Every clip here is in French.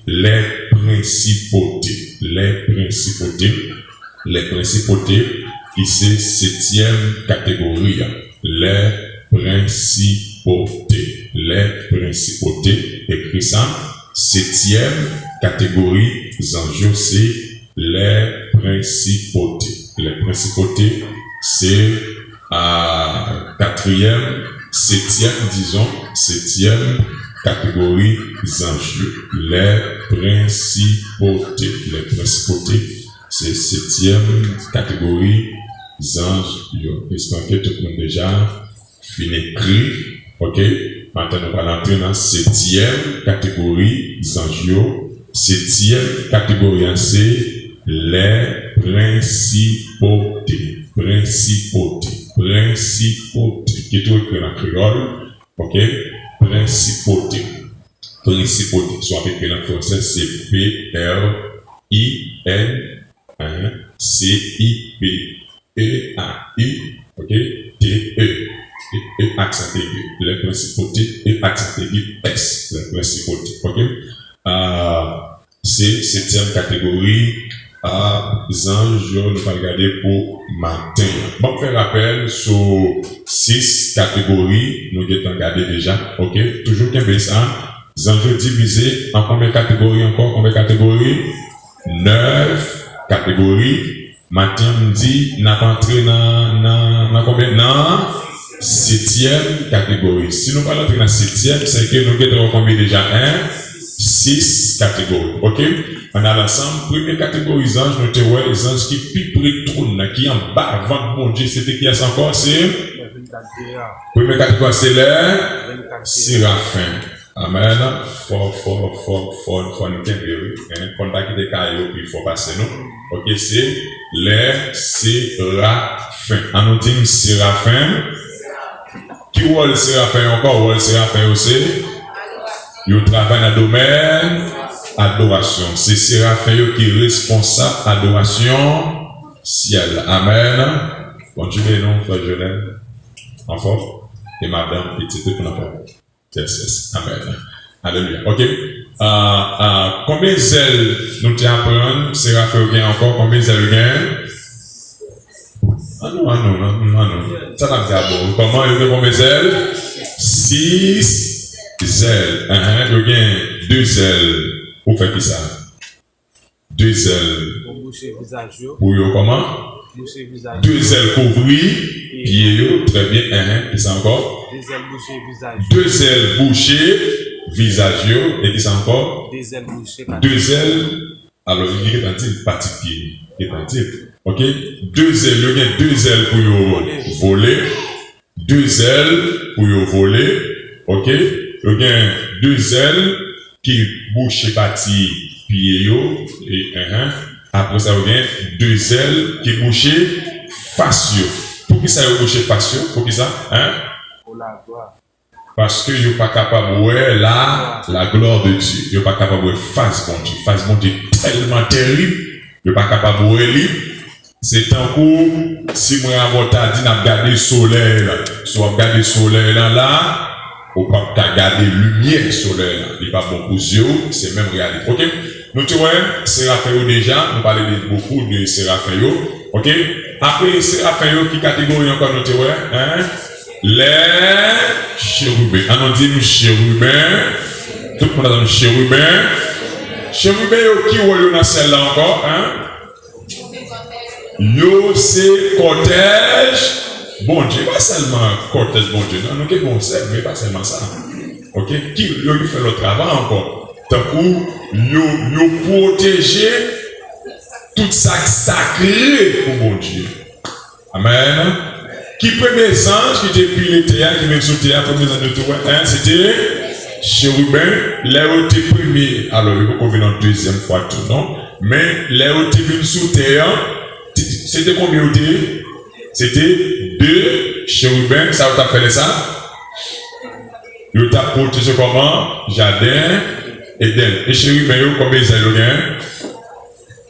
les principautés. Les principautés, qui c'est septième catégorie. Les principautés, écrit ça, septième catégorie, Zanjo, c'est les principautés. Les principautés, c'est septième catégorie, Zanjo. Les principautés, c'est septième catégorie, Zanjo. J'espère que tout le monde déjà fini écrit, ok? Maintenant, on va entrer dans septième catégorie, Zanjo. Septième catégorie, c'est les principautés. Qui est tout écrit en créole, ok? Principauté. Soit écrit en français, c'est P-R-I-N-C-I-P-E-A-I, ok? T-E. Et accent aigu. Les principautés et accent aigu S. Les principautés, ok? C'est septième catégorie. Zanjo, nous allons regarder pour matin. Bon, faire rappel sur 6 catégories, nous avons regardé déjà, ok? Toujours qu'un ça. Zanjo divisé en combien de catégories encore? Combien de catégories? 9 catégories. Matin, on dit, n'a pas entré dans combien? Dans 7e catégorie. Si nous parlons de la 7e, c'est que nous avons combien déjà? 6 catégories, ok? On a l'ensemble, première catégorie, les anges, nous avons les anges qui plus près de trône, qui en bas, avant mon Dieu, c'était qui est encore, c'est? Première catégorie, c'est les séraphins. Amen. Faut nous tenir, faut pas quitter caillou, puis il faut passer, non? Ok, c'est les séraphins. On nous dit séraphins. Qui voit le séraphin encore, voit le séraphin aussi? Ils travaillent dans le domaine adoration. C'est séraphin qui est responsable adoration ciel. Amen. Continuez, non, frère Jonel. Enfant. Et madame, petite, pour l'enfant. Yes. Amen. Alléluia. Ok. Combien d'ailes nous t'apprendre? Séraphin gagne encore. Combien d'ailes gagne? Ah non. Ça n'a pas bon. Comment il y a combien d'ailes? 6 ailes. Il y a 2 ailes. Pour faire qui ça? 2 ailes. Pour boucher visage. Pour comment? Boucher visage. 2 ailes couvrir. Pieds. Très bien. Qui ça encore? 2 ailes boucher visage. 2 ailes boucher visage. Et qui ça encore? 2 ailes boucher. 2 ailes. Alors, il y a un type parti pied. Ok? 2 ailes. Il y a 2 ailes pour voler. 2 ailes pour voler. Ok? Il y a 2 ailes qui bouche parti pied et après ça il y a 2 ailes qui bouche face. Pour qui ça bouche face? Pour qui ça? Pour la gloire. Parce que vous pas capable de voir la gloire de Dieu. Vous pas capable de voir face bon Dieu. Face bon Dieu tellement terrible. Vous pas capable de voir lui. C'est un coup si moi avant t'a dit n'a regarder le soleil là. Soit regarder le soleil là. Ou pas regarder lumière solaire, il n'est pas bon pour yeux, c'est même réalité. Ok? Nous tu vois, Séraphin déjà, nous parlons beaucoup de Séraphin. Ok? Après Séraphin, qui catégorie encore nous tu vois? Les chérubins. On dit nous chérubins. Tout le monde a dit chérubins. Chérubins, qui voit dans celle-là encore? Yo, c'est cortège. Bon Dieu, pas seulement cortège, bon Dieu, non, nous bon c'est, mais pas seulement ça. Ok? Qui lui fait le travail encore? Tant coup, nous protéger tout ça sacré pour bon Dieu. Amen. Qui premier ange qui était puis les terres, qui même sous terre, premier ange de tout, c'était chérubin, là où était premier, alors il faut venir en deuxième fois tout, non? Mais là où était venu sous terre, c'était combien de temps? C'était 2 chérubins, ça vous a fait ça? Vous t'a protégé comment? Jardin, Éden. Les chérubins, combien d'ailes?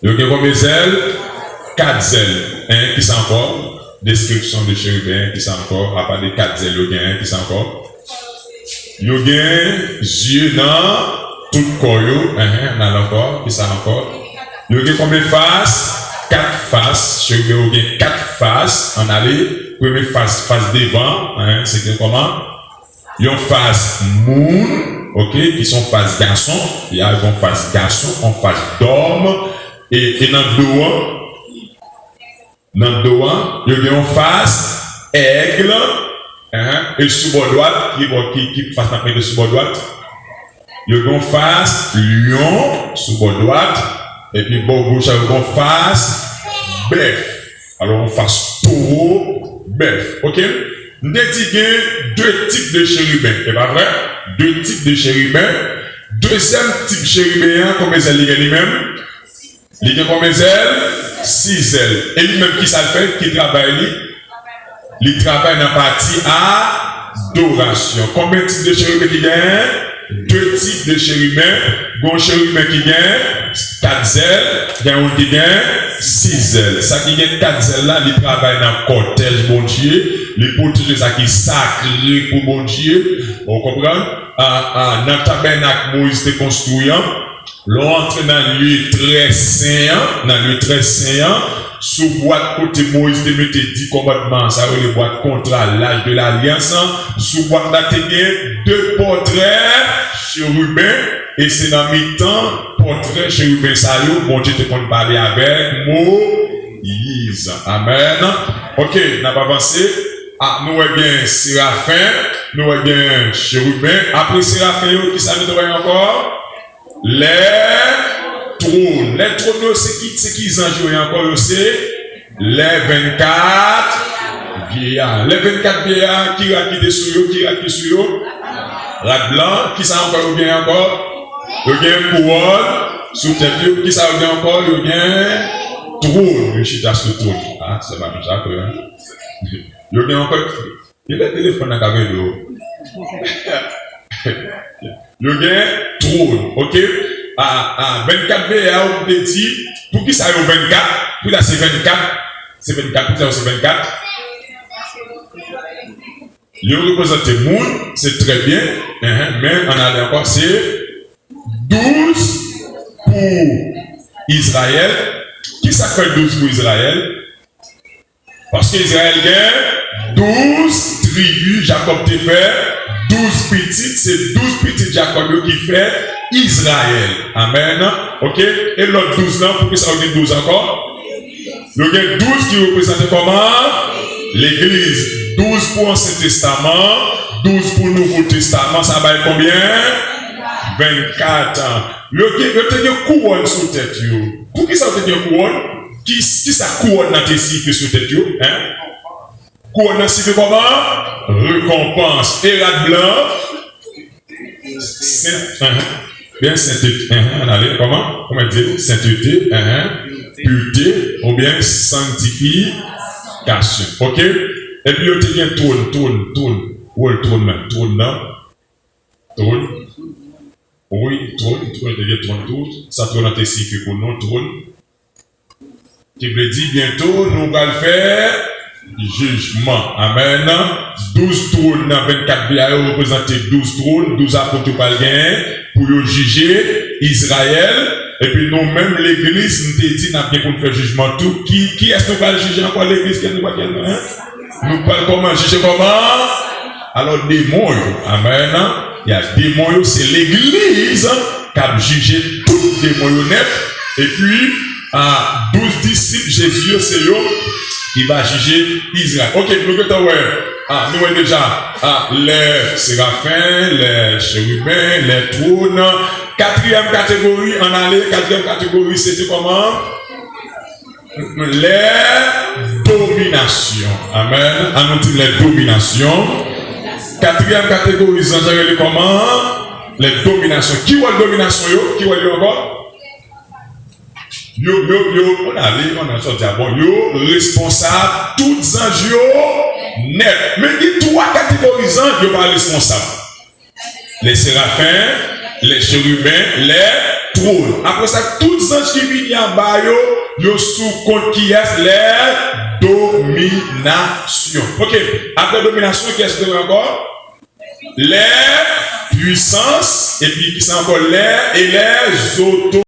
Vous avez combien d'ailes? 4 ailes. Qui sont encore? Description de chérubins, qui sont encore? À part des 4 ailes, vous avez qui sont encore? Vous avez yeux dans tout corps, on a encore, qui ça encore? Il y a combien de faces? 4 faces. Chérubin, il y a 4 faces. On a les première face devant, c'est comment? Il y a une face moon, ok, qui sont face garçon. Il y a une face garçon, une face d'homme. Et dans le dos, il y a une face aigle. Et sous bord droite, qui face après de sous bord droite. Il y a une face lion, sous bord droite. Et puis bord gauche, il y a une face bœuf. Alors on face taureau, bœuf. Ok? Nous avons 2 types de chérubins. C'est pas vrai? 2 types de chérubins. Deuxième type chérubin, combien d'ailes il a lui-même? Il a combien d'ailes? 6 ailes. Et lui-même qui ça fait? Qui travaille? Il travaille dans la partie adoration. Combien de types de chérubins il gagne? 2 types de chérubins. Bon chérubin qui gagne 4 ailes, il y a un qui gagne 6 ailes. Ça qui gagne 4 ailes là, il travaille dans le cortège bon Dieu, les protéger ça qui est sacré pour bon Dieu. On comprend? Dans le tabernacle Moïse était construit, l'on entre dans le lieu très saint, sous boîte côté Moïse te mettait 10 commandements, ça veut les boîtes contrat l'âge de l'alliance, sous boîte là tu bien 2 portraits chérubins. Et c'est dans mes temps, portrait chérubin Sayo, bon Dieu te compte parler avec Moïse. Amen. Ok, n'a pas avancé. Nous avons bien Séraphin, nous avons bien chérubin. Après Séraphin, qui ça nous travaille encore? Les trônes. Les trônes, c'est qui anges encore, c'est les 24 vieillards. Les 24 vieillards, qui a quitté sur eux, qui a quitté sur eux? Rat blanc, qui ça encore bien encore? Il y a un couronne sous tête, qui ça veut dire encore? Il y a un trône, une chita sur le trône. Ah, c'est pas tout ça que. Il y a encore. Il y a un téléphone à la vidéo. Il y a un trône, ok? 24 VA, on peut dire, pour qui ça est au 24? Puis là, c'est 24. C'est 24, puis là, c'est 24. Il représente le monde, c'est très bien, mais on a encore, c'est 12 pour Israël. Qui s'appelle 12 pour Israël? Parce qu'Israël gagne 12 tribus, Jacob te fait 12 petites, c'est 12 petites Jacob qui fait Israël. Amen. Ok? Et l'autre 12 là, pourquoi ça veut dire 12 encore? Il y a 12 qui représentent comment? L'église. 12 pour l'Ancien Testament, 12 pour le Nouveau Testament, ça va être combien? 24 ans. Il y a une couronne sur tête. Pour qui ça veut dire couronne? Qui ça couronne dans tes siffles sur tête? Couronne dans siffle comment? Récompense. Et la blanc? Bien sainteté. Allez, comment? Comment dire? Sainteté, pureté, ou bien sanctification. Ok? Et puis, il y a un trône. Où est le trône là? Trône. Oui, trône, il y a trône. Ça trône dans tes siffles pour nous, trône. Qui veut dire bientôt, nous allons faire jugement. Amen. 12 trônes dans 24 bières représentent 12 trônes, 12 apôtres pour juger Israël. Et puis nous-mêmes, l'église, nous te dit, nous avons bien pour faire jugement tout. Qui est-ce que nous allons juger encore l'église? Nous parlons comment? Juger comment? Alors, démons. Amen. Il y a démons, c'est l'église qui a jugé tous les démons net. Et puis, 12 disciples, Jésus, c'est eux qui va juger Israël. Ok, nous avons déjà les séraphins, les chérubins, les trônes. 4e catégorie, en allée, 4e catégorie, c'était comment? Les dominations. Amen. On nous dit les dominations. 4e catégorie, c'est comment? Les dominations. Qui voit les dominations? Qui voit les encore? On a sorti à bon. Responsable, toutes anges, net. Mais il y a 3 catégories d'anges, ils sont pas responsables. Les séraphins, les chérubins, les trônes. Après ça, toutes anges qui viennent en bas, ils sous compte qui est les dominations. Ok. Après domination, qu'est-ce que encore? Les puissance, et puis qui c'est encore l'air et les autorités.